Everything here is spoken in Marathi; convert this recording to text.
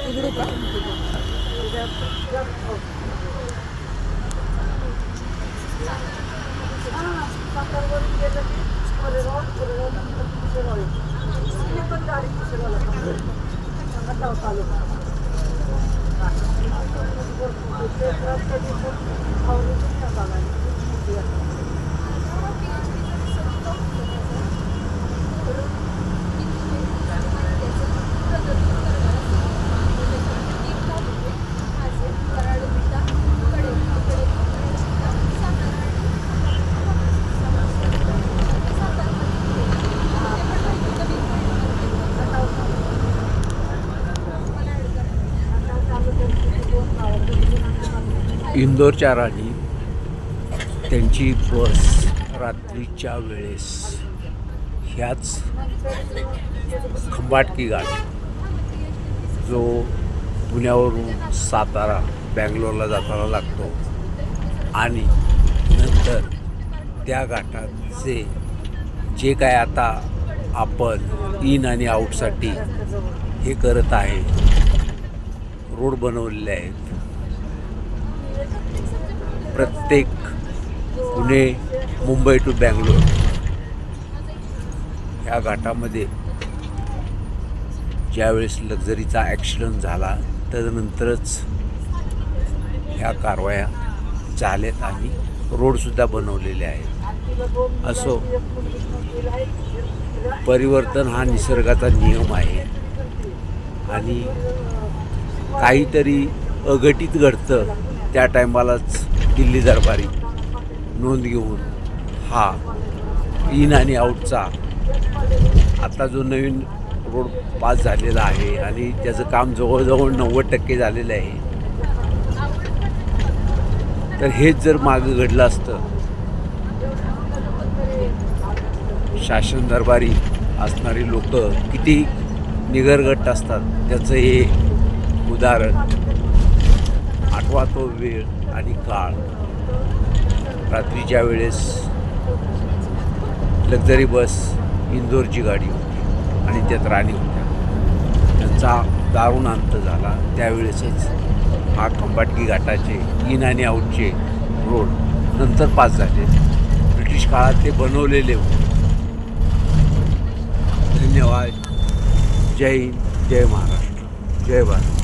उघडू का? इंदोरच्या राणी त्यांची बस रात्रीच्या वेळेस ह्याच खंबाटकी घाट जो पुण्यावरून सातारा बँगलोरला जाताना लागतो आणि नंतर त्या घाटाचे जे काय आता आपण इन आणि आऊटसाठी हे करत आहे रोड बनवलेले आहेत. प्रत्येक पुणे मुंबई टू बँगलोर ह्या घाटामध्ये ज्यावेळेस लक्झरीचा ॲक्सिडेंट झाला त्यानंतरच ह्या कारवाया झाल्यात आणि रोडसुद्धा बनवलेले आहेत. असो, परिवर्तन हा निसर्गाचा नियम आहे आणि काहीतरी अघटित घडतं त्या टायमालाच दिल्ली दरबारी नोंद घेऊन हा इन आणि आऊटचा आता जो नवीन रोड पास झालेला आहे आणि त्याचं काम जवळजवळ 90% झालेलं आहे. तर हेच जर मागं घडलं असतं, शासन दरबारी असणारी लोक किती निगरगट असतात त्याचं हे उदाहरण. आठवा तो वेळ आणि काळ. रात्रीच्या वेळेस लक्झरी बस इंदोरची गाडी होती आणि त्यात राणी होत्या. त्यांचा दारुण अंत झाला. त्यावेळेसच हा खंबाटकी घाटाचे इन आणि आऊटचे रोड नंतर पास झाले. ब्रिटिश काळात ते बनवलेले होते. धन्यवाद. जय हिंद, जय महाराष्ट्र, जय भारत.